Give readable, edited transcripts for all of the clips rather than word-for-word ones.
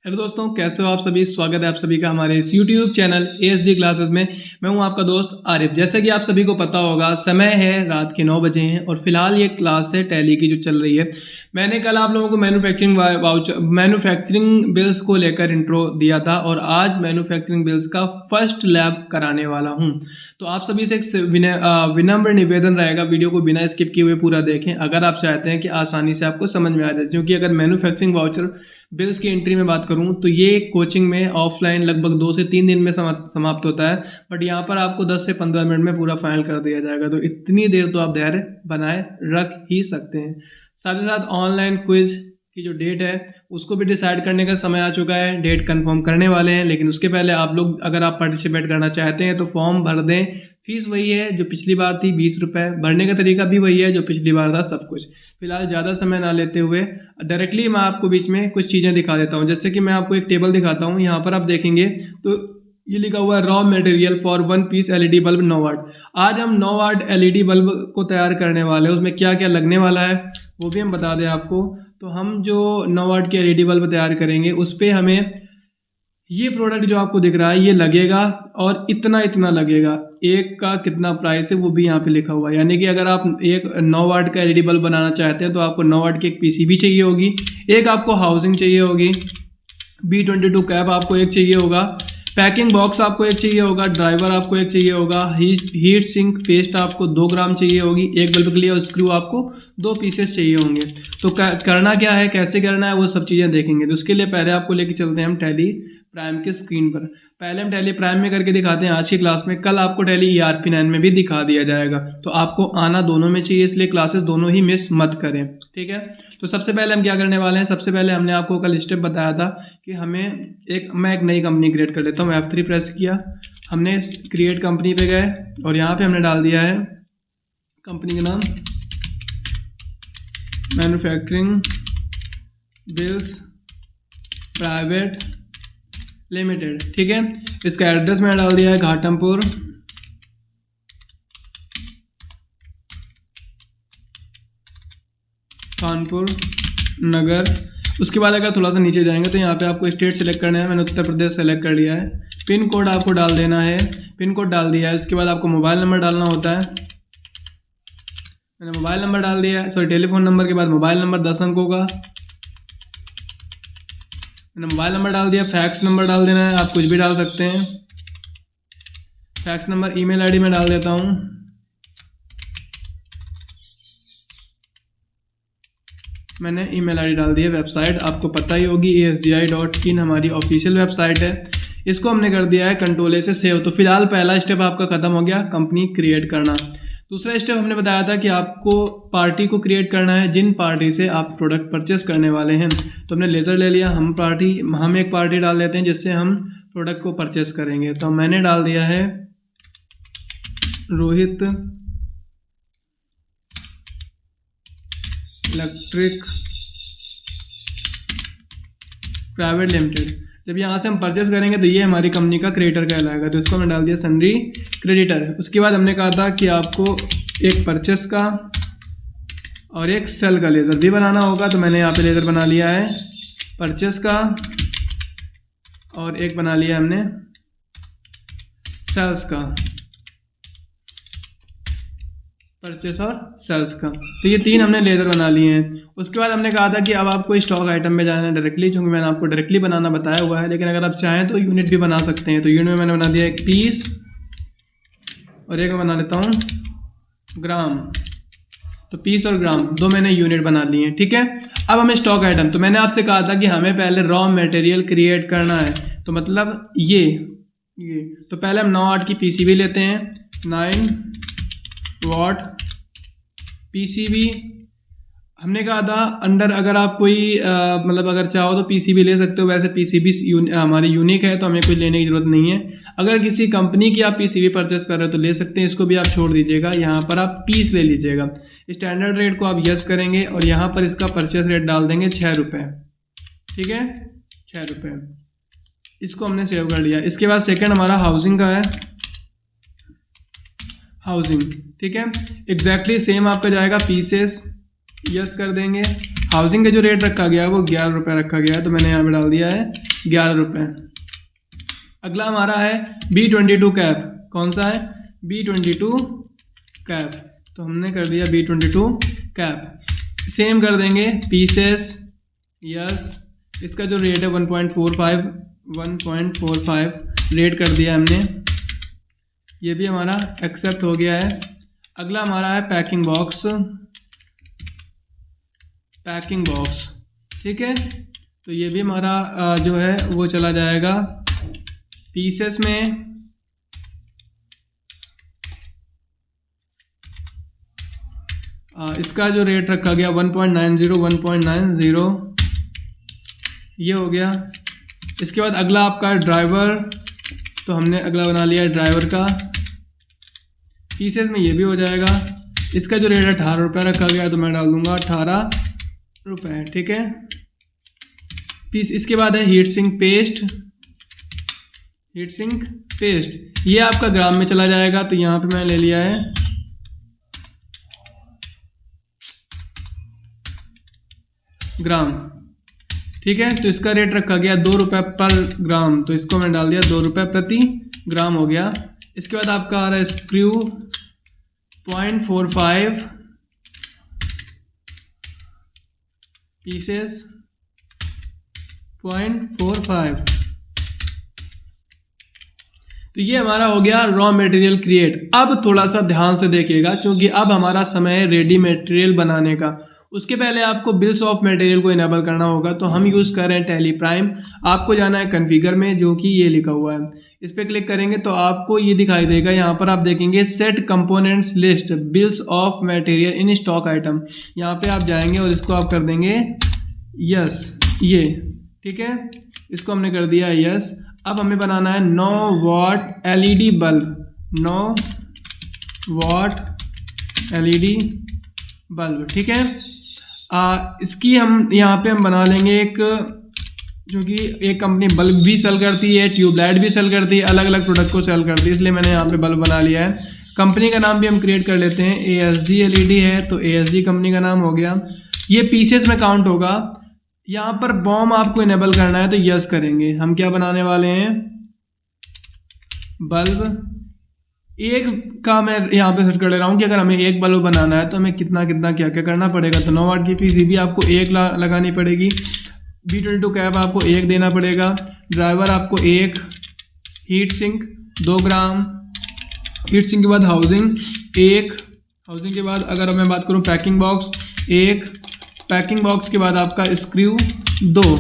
Hello दोस्तों, कैसे हो आप सभी। स्वागत है आप सभी का हमारे इस YouTube चैनल ASG क्लासेस में। मैं हूं आपका दोस्त आरिफ। जैसे कि आप सभी को पता होगा, समय है रात के 9 बजे हैं और फिलहाल ये क्लास है टैली की जो चल रही है। मैंने कल आप लोगों को मैन्युफैक्चरिंग बिल्स को लेकर इंट्रो दिया था और आज मैन्युफैक्चरिंग बिल्स का फर्स्ट लैब कराने वाला हूँ। तो आप सभी से एक विनम्र निवेदन रहेगा, वीडियो को बिना स्किप किए हुए पूरा देखें अगर आप चाहते हैं कि आसानी से आपको समझ में आ जाए। क्योंकि अगर मैन्युफैक्चरिंग वाउचर बिल्स की एंट्री में बात करूं तो ये कोचिंग में ऑफलाइन लगभग 2 से 3 दिन में समाप्त होता है, बट यहाँ पर आपको 10 से 15 मिनट में पूरा फाइनल कर दिया जाएगा। तो इतनी देर तो आप धैर्य बनाए रख ही सकते हैं। साथ ही साथ ऑनलाइन क्विज की जो डेट है उसको भी डिसाइड करने का समय आ चुका है। डेट कंफर्म करने वाले हैं, लेकिन उसके पहले आप लोग अगर आप पार्टिसिपेट करना चाहते हैं तो फॉर्म भर दें। फीस वही है जो पिछली बार थी, 20 रुपये। भरने का तरीका भी वही है जो पिछली बार था, सब कुछ। फिलहाल ज़्यादा समय ना लेते हुए डायरेक्टली मैं आपको बीच में कुछ चीज़ें दिखा देता हूँ। जैसे कि मैं आपको एक टेबल दिखाता हूँ। यहाँ पर आप देखेंगे तो ये लिखा हुआ है raw material for 1 piece LED bulb 9 watt. आज हम 9 वाट LED बल्ब को तैयार करने वाले हैं। उसमें क्या क्या लगने वाला है वो भी हम बता दें आपको। तो हम जो 9 वाट की LED बल्ब तैयार करेंगे उस पर हमें ये प्रोडक्ट जो आपको दिख रहा है ये लगेगा और इतना लगेगा। एक का कितना प्राइस है वो भी यहाँ पे लिखा हुआ है। यानी कि अगर आप एक 9 वाट का LED बल्ब बनाना चाहते हैं तो आपको 9 वाट की एक PCB चाहिए होगी, एक आपको हाउसिंग चाहिए होगी, B22 कैप आपको एक चाहिए होगा, पैकिंग बॉक्स आपको एक चाहिए होगा, ड्राइवर आपको एक चाहिए होगा, हीट सिंक पेस्ट आपको 2 ग्राम चाहिए होगी एक बल्ब के लिए, और स्क्रू आपको 2 पीसेस चाहिए होंगे। तो करना क्या है, कैसे करना है, वो सब चीज़ें देखेंगे। तो उसके लिए पहले आपको लेके चलते हैं हम टैली प्राइम की स्क्रीन पर। पहले हम टैली प्राइम में करके दिखाते हैं आज की क्लास में। कल आपको टैली ERP9 में भी दिखा दिया जाएगा। तो आपको आना दोनों में चाहिए, इसलिए क्लासेस दोनों ही मिस मत करें, ठीक है। तो सबसे पहले हम क्या करने वाले हैं, सबसे पहले हमने आपको कल स्टेप बताया था कि मैं एक नई कंपनी क्रिएट कर लेता हूँ। F3 प्रेस किया, हमने क्रिएट कंपनी पे गए और यहाँ पे हमने डाल दिया है कंपनी का नाम मैन्युफैक्चरिंग बिल्स प्राइवेट लिमिटेड, ठीक है। इसका एड्रेस मैंने डाल दिया है घाटमपुर, कानपुर नगर। उसके बाद अगर थोड़ा सा नीचे जाएंगे तो यहाँ पे आपको स्टेट सेलेक्ट करना है। मैंने उत्तर प्रदेश सेलेक्ट कर लिया है। पिन कोड आपको डाल देना है, पिन कोड डाल दिया है। उसके बाद आपको मोबाइल नंबर डालना होता है। मैंने मोबाइल नंबर डाल दिया है, टेलीफोन नंबर के बाद मोबाइल नंबर 10 अंकों का। मैंने मोबाइल नंबर डाल दिया। फैक्स नंबर डाल देना है, आप कुछ भी डाल सकते हैं। फैक्स नंबर, ईमेल आईडी में डाल देता हूँ। मैंने ईमेल आईडी डाल दी है। वेबसाइट आपको पता ही होगी, asgi.in हमारी ऑफिशियल वेबसाइट है। इसको हमने कर दिया है कंट्रोल से सेव। तो फिलहाल पहला स्टेप आपका खत्म हो गया, कंपनी क्रिएट करना। दूसरा स्टेप हमने बताया था कि आपको पार्टी को क्रिएट करना है जिन पार्टी से आप प्रोडक्ट परचेस करने वाले हैं। तो हमने लेज़र ले लिया, हम एक पार्टी डाल देते हैं जिससे हम प्रोडक्ट को परचेस करेंगे। तो मैंने डाल दिया है रोहित इलेक्ट्रिक प्राइवेट लिमिटेड। जब यहाँ से हम परचेस करेंगे तो ये हमारी कंपनी का क्रिएटर कहलाएगा। तो इसको हमने डाल दिया सन्ड्री क्रेडिटर। उसके बाद हमने कहा था कि आपको एक परचेस का और एक सेल का लेज़र भी बनाना होगा। तो मैंने यहाँ पे लेज़र बना लिया है परचेस का और एक बना लिया हमने सेल्स का, परचेस और सेल्स का। तो ये 3 हमने लेज़र बना लिए हैं। उसके बाद हमने कहा था कि अब आपको स्टॉक आइटम में जाना है डायरेक्टली, क्योंकि मैंने आपको डायरेक्टली बनाना बताया हुआ है। लेकिन अगर आप चाहें तो यूनिट भी बना सकते हैं। तो यूनिट में मैंने बना दिया एक पीस और एक बना लेता हूँ ग्राम। तो पीस और ग्राम 2 मैंने यूनिट बना लिए हैं, ठीक है। अब हमें स्टॉक आइटम, तो मैंने आपसे कहा था कि हमें पहले रॉ मटेरियल क्रिएट करना है। तो मतलब ये तो पहले हम 9 वाट की PCB लेते हैं, 9 वाट PCB। हमने कहा था अंडर, अगर आप कोई अगर चाहो तो PCB ले सकते हो। वैसे PCB हमारी यूनिक है तो हमें कुछ लेने की जरूरत नहीं है। अगर किसी कंपनी की आप PCB परचेस कर रहे हो तो ले सकते हैं, इसको भी आप छोड़ दीजिएगा। यहाँ पर आप पीस ले लीजिएगा। स्टैंडर्ड रेट को आप यस करेंगे और यहाँ पर इसका परचेस रेट डाल देंगे 6 रुपये, ठीक है, 6 रुपये। इसको हमने सेव कर लिया। इसके बाद सेकेंड हमारा हाउसिंग का है, हाउसिंग, ठीक है। एग्जैक्टली सेम आपका जाएगा पीसेस, यस कर देंगे। हाउसिंग का जो रेट रखा गया है वो 11 रुपये रखा गया है, तो मैंने यहाँ पे डाल दिया है 11 रुपये। अगला हमारा है B22 कैप। कौन सा है? B22 cap. तो हमने कर दिया B22 कैप। सेम कर देंगे पीसेस। यस, इसका जो रेट है 1.45 रेट कर दिया हमने, ये भी हमारा एक्सेप्ट हो गया है। अगला हमारा है पैकिंग बॉक्स। ठीक है, तो ये भी हमारा जो है वो चला जाएगा पीसेस में। इसका जो रेट रखा गया 1.90 ये हो गया। इसके बाद अगला आपका ड्राइवर, तो हमने अगला बना लिया ड्राइवर का। पीसेस में ये भी हो जाएगा। इसका जो रेट है 18 रुपये रखा गया, तो मैं डाल दूंगा 18 रुपये। ठीक है, पीस। इसके बाद है हीट सिंक पेस्ट। ये आपका ग्राम में चला जाएगा, तो यहाँ पे मैंने ले लिया है ग्राम। ठीक है, तो इसका रेट रखा गया 2 रुपये पर ग्राम, तो इसको मैंने डाल दिया 2 रुपये प्रति ग्राम हो गया। इसके बाद आपका आ रहा है स्क्रू 0.45 पीसेस 0.45। तो ये हमारा हो गया रॉ मटेरियल क्रिएट। अब थोड़ा सा ध्यान से देखिएगा, क्योंकि अब हमारा समय है रेडी मटेरियल बनाने का। उसके पहले आपको बिल्स ऑफ मटेरियल को इनेबल करना होगा। तो हम यूज़ कर रहे हैं टैली प्राइम। आपको जाना है कॉन्फ़िगर में, जो कि ये लिखा हुआ है। इस पर क्लिक करेंगे तो आपको ये दिखाई देगा। यहाँ पर आप देखेंगे set components list bills of material in stock item. यहाँ पे आप जाएंगे और इसको आप कर देंगे यस, ये ठीक है, इसको हमने कर दिया यस। अब हमें बनाना है 9 वाट LED बल्ब, 9 वाट LED बल्ब। ठीक है, इसकी हम यहाँ पे हम बना लेंगे एक, क्योंकि एक कंपनी बल्ब भी सेल करती है, ट्यूबलाइट भी सेल करती है, अलग अलग प्रोडक्ट को सेल करती है, इसलिए मैंने यहाँ पे बल्ब बना लिया है। कंपनी का नाम भी हम क्रिएट कर लेते हैं, ASG LED है, तो ASG कंपनी का नाम हो गया। ये पीसेस में काउंट होगा। यहाँ पर बॉम आपको इनेबल करना है, तो यस करेंगे। हम क्या बनाने वाले हैं? बल्ब। एक का मैं यहाँ पे सेट कर ले रहा हूँ कि अगर हमें एक बल्ब बनाना है तो हमें कितना कितना क्या क्या करना पड़ेगा। तो 9 वाट की PCB आपको 1 लगानी पड़ेगी। B22 कैप आपको 1 देना पड़ेगा। ड्राइवर आपको 1, हीट सिंक 2 ग्राम, हीट सिंक के बाद हाउसिंग 1, हाउसिंग के बाद अगर मैं बात करूँ पैकिंग बॉक्स 1, पैकिंग बॉक्स के बाद आपका स्क्रू 2।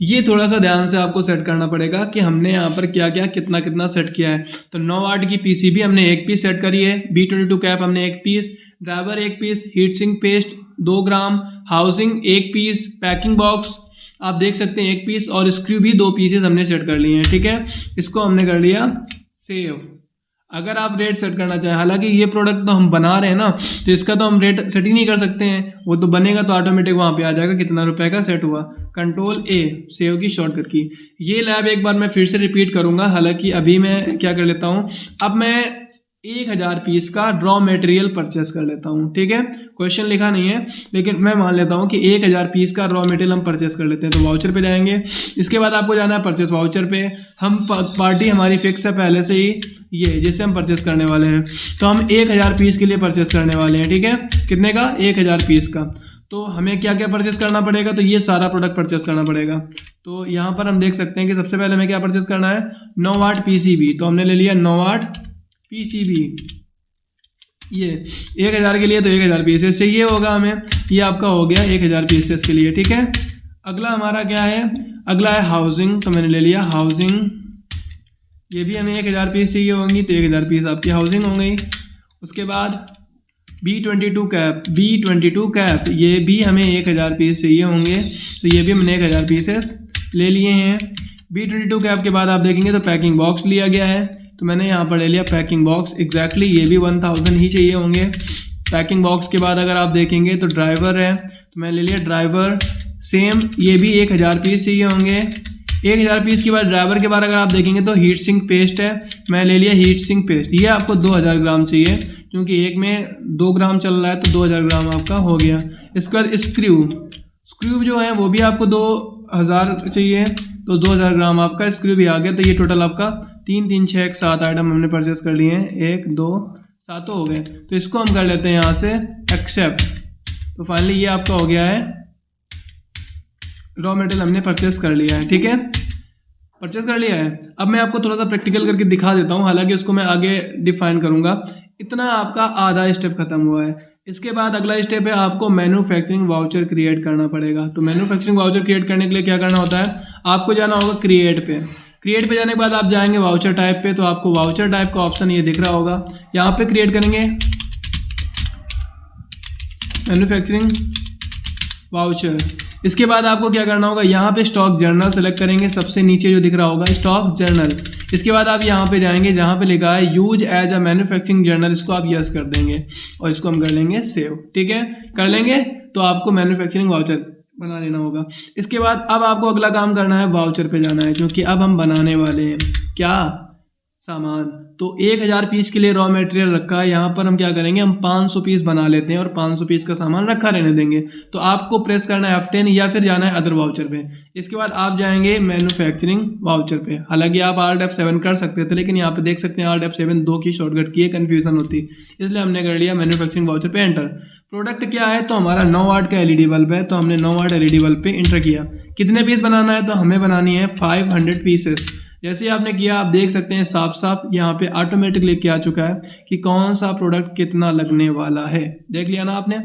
ये थोड़ा सा ध्यान से आपको सेट करना पड़ेगा कि हमने यहाँ पर क्या क्या कितना कितना सेट किया है। तो 9 वाट की PCB हमने 1 पीस सेट करी है, B22 कैप हमने 1 piece, driver 1 piece, heat sink paste 2 gram, housing 1 piece, packing box आप देख सकते हैं 1 पीस, और स्क्रू भी 2 पीसेस हमने सेट कर लिए हैं। ठीक है, इसको हमने कर लिया सेव। अगर आप रेट सेट करना चाहें, हालांकि ये प्रोडक्ट तो हम बना रहे हैं ना, तो इसका तो हम रेट सेट ही नहीं कर सकते हैं। वो तो बनेगा तो ऑटोमेटिक वहाँ पे आ जाएगा कितना रुपए का सेट हुआ। कंट्रोल A सेव की शॉर्टकट की। ये लैब एक बार मैं फिर से रिपीट करूँगा, हालांकि अभी मैं क्या कर लेता हूँ, अब मैं 1000 पीस का रॉ मटेरियल परचेस कर लेता हूँ। ठीक है, क्वेश्चन लिखा नहीं है, लेकिन मैं मान लेता हूँ कि 1000 पीस का रॉ मटेरियल हम परचेस कर लेते हैं। तो वाउचर पे जाएंगे। इसके बाद आपको जाना है परचेस वाउचर पे। हम पार्टी हमारी फिक्स है पहले से ही, ये जिसे हम परचेस करने वाले हैं। तो हम 1000 पीस के लिए परचेस करने वाले हैं। ठीक है, कितने का? 1000 पीस का। तो हमें क्या क्या परचेस करना पड़ेगा? तो ये सारा प्रोडक्ट परचेस करना पड़ेगा। तो यहाँ पर हम देख सकते हैं कि सबसे पहले हमें क्या परचेस करना है? 9 वाट PCB। तो हमने ले लिया 9 वाट PCB, ये 1000 के लिए, तो 1000 पीसेस से ये होगा हमें, ये आपका हो गया 1000 पीसेस के लिए। ठीक है, अगला हमारा क्या है? अगला है हाउसिंग। तो मैंने ले लिया हाउसिंग, ये भी हमें 1000 पीस चाहिए होंगी, तो 1000 पीस आपकी हाउसिंग हो गई। उसके बाद B22 कैप, ये भी हमें 1000 पीस चाहिए होंगे, तो ये भी हमने 1000 पीसेस ले लिए हैं। B22 कैप के बाद आप देखेंगे तो पैकिंग बॉक्स लिया गया है, तो मैंने यहाँ पर ले लिया पैकिंग बॉक्स। एग्जैक्टली ये भी 1000 ही चाहिए होंगे। पैकिंग बॉक्स के बाद अगर आप देखेंगे तो ड्राइवर है, तो मैंने ले लिया ड्राइवर, सेम ये भी 1000 पीस चाहिए होंगे। 1000 पीस के बाद ड्राइवर के बाद अगर आप देखेंगे तो हीट सिंक पेस्ट है, मैं ले लिया हीट सिंक पेस्ट, ये आपको 2000 ग्राम चाहिए, क्योंकि एक में 2 ग्राम चल रहा है, तो 2000 ग्राम आपका हो गया। इसके बाद स्क्रू जो है वो भी आपको 2000 चाहिए, तो 2000 ग्राम आपका स्क्रू भी आ गया। तो ये टोटल आपका 3 3 6 7 आइटम हमने परचेस कर लिए हैं, 1 2 7 हो गए। तो इसको हम कर लेते हैं यहाँ से एक्सेप्ट। तो फाइनली ये आपका हो गया है, रॉ मटेरियल हमने परचेस कर लिया है। ठीक है, परचेस कर लिया है। अब मैं आपको थोड़ा सा प्रैक्टिकल करके दिखा देता हूँ, हालांकि उसको मैं आगे डिफाइन करूंगा। इतना आपका आधा स्टेप खत्म हुआ है। इसके बाद अगला स्टेप है आपको मैन्युफैक्चरिंग वाउचर क्रिएट करना पड़ेगा। तो मैन्युफैक्चरिंग वाउचर क्रिएट करने के लिए क्या करना होता है, आपको जाना होगा क्रिएट पे। क्रिएट पे जाने के बाद आप जाएंगे वाउचर टाइप पे। तो आपको वाउचर टाइप का ऑप्शन ये दिख रहा होगा, यहाँ पे क्रिएट करेंगे मैन्युफैक्चरिंग वाउचर। इसके बाद आपको क्या करना होगा, यहाँ पे स्टॉक जर्नल सेलेक्ट करेंगे, सबसे नीचे जो दिख रहा होगा स्टॉक जर्नल। इसके बाद आप यहाँ पे जाएंगे जहाँ पे लिखा है use as a manufacturing journal, इसको आप यस कर देंगे और इसको हम कर लेंगे सेव। ठीक है, कर लेंगे तो आपको मैन्युफैक्चरिंग वाउचर बना लेना होगा। इसके बाद अब आपको अगला काम करना है, वाउचर पे जाना है, क्योंकि अब हम बनाने वाले हैं क्या, सामान। तो 1000 पीस के लिए रॉ मटेरियल रखा है, यहाँ पर हम क्या करेंगे, हम 500 पीस बना लेते हैं और 500 पीस का सामान रखा रहने देंगे। तो आपको प्रेस करना है F10 या फिर जाना है अदर वाउचर पे। इसके बाद आप जाएंगे मैन्युफैक्चरिंग वाउचर पे। हालांकि आप Alt F7 कर सकते थे, लेकिन यहाँ पे देख सकते हैं Alt F7 2 की शॉर्टकट की है, कन्फ्यूजन होती, इसलिए हमने कर लिया मैन्युफैक्चरिंग वाउचर पे एंटर। प्रोडक्ट क्या है, तो हमारा 9 वाट का LED बल्ब है, तो हमने 9 वाट LED बल्ब पे एंटर किया। कितने पीस बनाना है, तो हमें बनानी है 500 पीसेस। जैसे आपने किया आप देख सकते हैं साफ साफ यहाँ पे ऑटोमेटिकली क्या आ चुका है कि कौन सा प्रोडक्ट कितना लगने वाला है। देख लिया ना आपने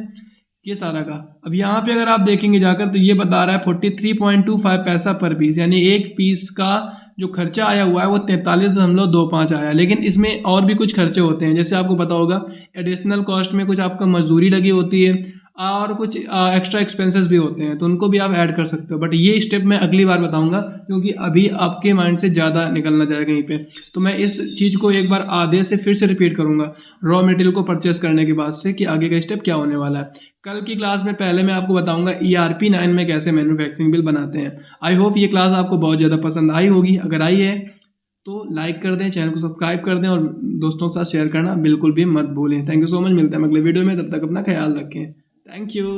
ये सारा का। अब यहाँ पे अगर आप देखेंगे जाकर तो ये बता रहा है 43.25 पैसा पर पीस, यानी एक पीस का जो खर्चा आया हुआ है वो 43.25 आया। लेकिन इसमें और भी कुछ खर्चे होते हैं, जैसे आपको पता होगा एडिशनल कॉस्ट में कुछ आपका मजदूरी लगी होती है और कुछ एक्स्ट्रा एक्सपेंसेस भी होते हैं, तो उनको भी आप ऐड कर सकते हो। बट ये स्टेप मैं अगली बार बताऊंगा, क्योंकि अभी आपके माइंड से ज़्यादा निकलना जाएगा कहीं पे। तो मैं इस चीज़ को एक बार आधे से फिर से रिपीट करूंगा रॉ मटेरियल को परचेस करने के बाद से, कि आगे का स्टेप क्या होने वाला है। कल की क्लास में पहले मैं आपको बताऊंगा ERP 9 में कैसे मैन्युफैक्चरिंग बिल बनाते हैं। आई होप ये क्लास आपको बहुत ज़्यादा पसंद आई होगी। अगर आई है तो लाइक कर दें, चैनल को सब्सक्राइब कर दें और दोस्तों के साथ शेयर करना बिल्कुल भी मत भूलें। थैंक यू सो मच, मिलते हैं अगले वीडियो में, तब तक अपना ख्याल रखें। Thank you.